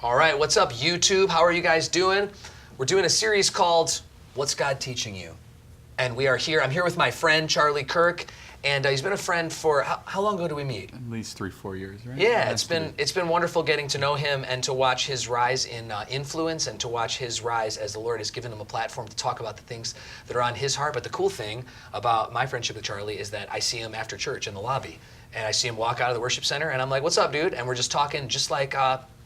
All right, what's up, YouTube? How are you guys doing? We're doing a series called What's God Teaching You? And we are here. I'm here with my friend, Charlie Kirk, and he's been a friend for, how long ago did we meet? At least 3-4 years, right? Yeah, it's been wonderful getting to know him and to watch his rise in influence and to watch his rise as the Lord has given him a platform to talk about the things that are on his heart. But the cool thing about my friendship with Charlie is that I see him after church in the lobby, and I see him walk out of the worship center, and I'm like, what's up, dude? And we're just talking just like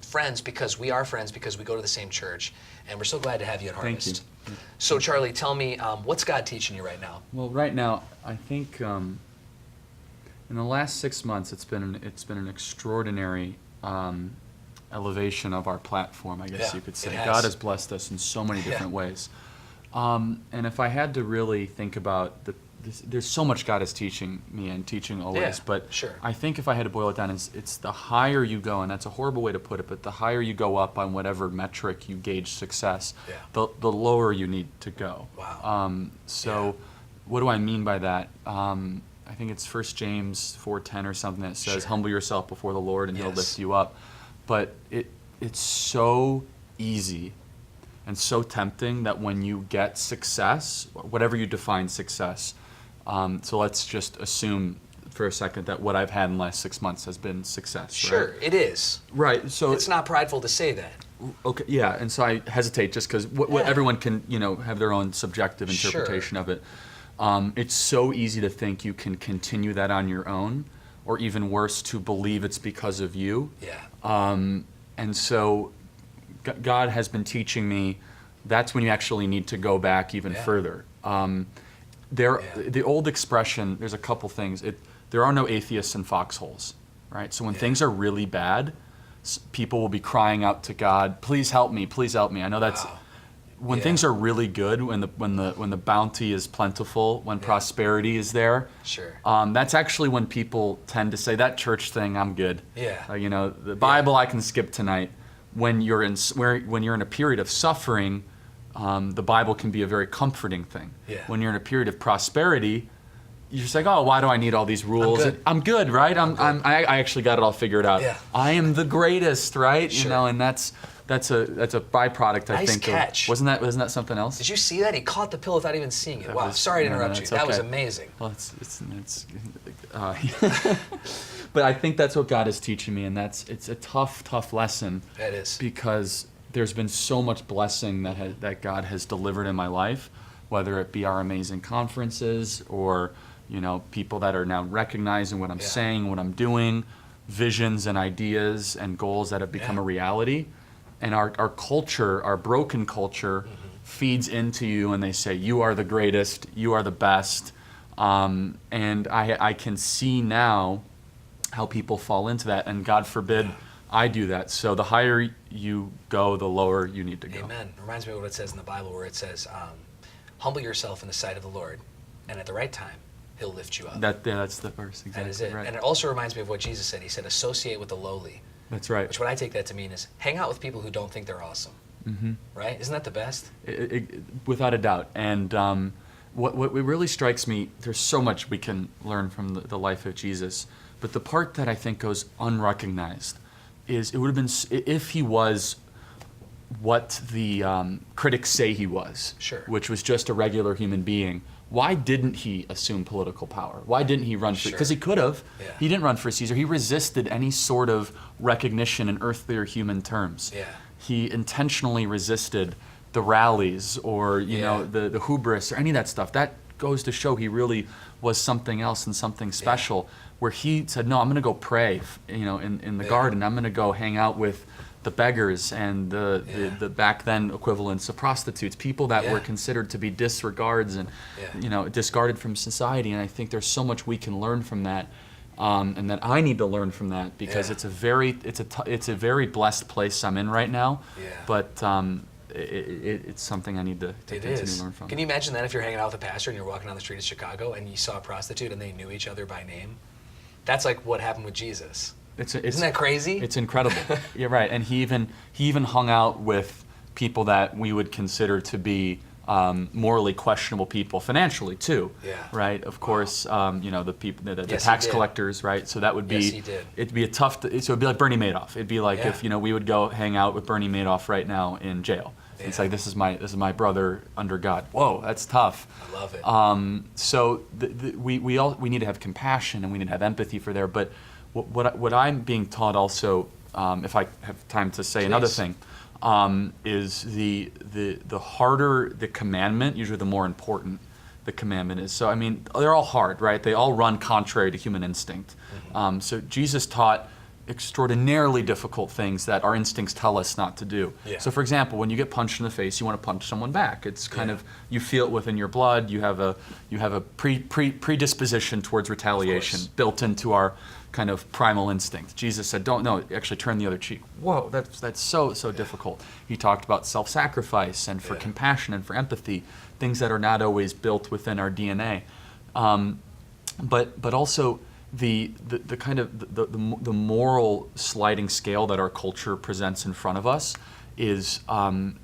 friends, because we are friends, because we go to the same church, and we're so glad to have you at Harvest. Thank you. So Charlie, tell me, what's God teaching you right now? Well, right now, I think in the last 6 months, it's been an extraordinary elevation of our platform, I guess you could say. God has blessed us in so many different ways. And if I had to really think about there's so much God is teaching me and teaching always, but I think if I had to boil it down, it's the higher you go, and that's a horrible way to put it, but the higher you go up on whatever metric you gauge success, the lower you need to go. Wow. What do I mean by that? I think it's 1 James 4:10 or something that says, humble yourself before the Lord and He'll lift you up. But it's so easy and so tempting that when you get success, whatever you define success, so let's just assume for a second that what I've had in the last 6 months has been success. Sure, right? It is. Right. So it's not prideful to say that. Okay. Yeah, and so I hesitate just because everyone can have their own subjective interpretation of it. It's so easy to think you can continue that on your own, or even worse, to believe it's because of you. Yeah. And so God has been teaching me that's when you actually need to go back even further. The old expression, there's a couple things. There are no atheists in foxholes, right? So when things are really bad, people will be crying out to God, please help me, please help me. I know that's when things are really good, when the bounty is plentiful, when prosperity is there. Sure. That's actually when people tend to say, that church thing, I'm good. Yeah. The Bible I can skip tonight. When you're in a period of suffering, the Bible can be a very comforting thing. Yeah. When you're in a period of prosperity, you're just like, oh, why do I need all these rules? I'm good, right? I actually got it all figured out. Yeah. I am the greatest, right? Sure. And that's a byproduct, I think. Nice catch. Wasn't that something else? Did you see that? He caught the pill without even seeing it. Wow, sorry to interrupt you. That was amazing. Well, but I think that's what God is teaching me, and it's a tough lesson. That is. Because there's been so much blessing that God has delivered in my life, whether it be our amazing conferences or people that are now recognizing what I'm saying, what I'm doing, visions and ideas and goals that have become a reality. And our culture, our broken culture, feeds into you, and they say, you are the greatest, you are the best. And I can see now how people fall into that, and God forbid I do that. So the higher you go, the lower you need to go. Amen. It reminds me of what it says in the Bible, where it says, humble yourself in the sight of the Lord, and at the right time, He'll lift you up. That's the verse, exactly. That is it. Right. And it also reminds me of what Jesus said. He said, associate with the lowly. That's right. Which what I take that to mean is hang out with people who don't think they're awesome. Mm-hmm. Right? Isn't that the best? Without a doubt. And what really strikes me, there's so much we can learn from the life of Jesus, but the part that I think goes unrecognized is it would have been, if He was what the critics say He was, which was just a regular human being, why didn't He assume political power? Why didn't He run for, because He could have. Yeah. He didn't run for Caesar. He resisted any sort of recognition in earthly or human terms. Yeah. He intentionally resisted the rallies or the hubris or any of that stuff. That goes to show He really was something else and something special, where He said, no, I'm going to go pray in the garden. I'm going to go hang out with the beggars and the back then equivalents of prostitutes, people that were considered to be disregards and discarded from society. And I think there's so much we can learn from that, and that I need to learn from that, because it's a very blessed place I'm in right now. Yeah. But it's something I need to continue to learn from. Can you imagine that if you're hanging out with a pastor and you're walking down the street of Chicago and you saw a prostitute and they knew each other by name? That's like what happened with Jesus. Isn't that crazy? It's incredible. You're right. And he even hung out with people that we would consider to be morally questionable people financially too. Yeah. Right. Of course, you know, the people, the Yes, he tax did. collectors. Right. So that would be. Yes, he did. It'd be a tough. So it'd be like Bernie Madoff. It'd be like Yeah. if, you know, we would go hang out with Bernie Madoff right now in jail. It's Yeah. like, this is my brother under God. Whoa, that's tough. I love it. So we need to have compassion, and we need to have empathy for there. But what I'm being taught also, if I have time to say another Please. thing, is the harder the commandment, usually the more important the commandment is. So I mean, they're all hard, right? They all run contrary to human instinct. So Jesus taught extraordinarily difficult things that our instincts tell us not to do. Yeah. So for example, when you get punched in the face, you want to punch someone back. It's kind Yeah. of, you feel it within your blood. You have a predisposition towards retaliation built into our kind of primal instinct. Jesus said, actually turn the other cheek. Whoa, that's so difficult. He talked about self-sacrifice and for compassion and for empathy, things that are not always built within our DNA. But also the kind of the moral sliding scale that our culture presents in front of us is,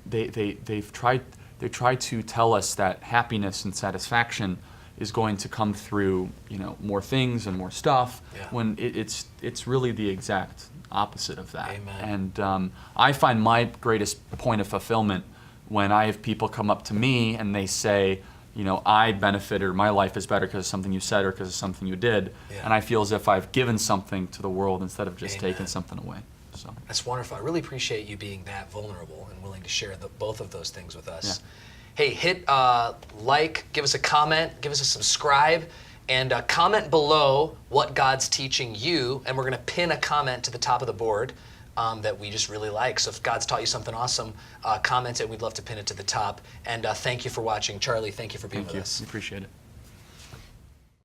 they try to tell us that happiness and satisfaction is going to come through, you know, more things and more stuff, when it's really the exact opposite of that. Amen. And I find my greatest point of fulfillment when I have people come up to me and they say, you know, I benefited, or my life is better because of something you said or because of something you did, and I feel as if I've given something to the world instead of just taking something away. So That's wonderful. I really appreciate you being that vulnerable and willing to share both of those things with us. Yeah. Hey, hit like, give us a comment, give us a subscribe, and comment below what God's teaching you, and we're going to pin a comment to the top of the board that we just really like. So if God's taught you something awesome, comment it. We'd love to pin it to the top. And thank you for watching. Charlie, thank you for being with us. We appreciate it.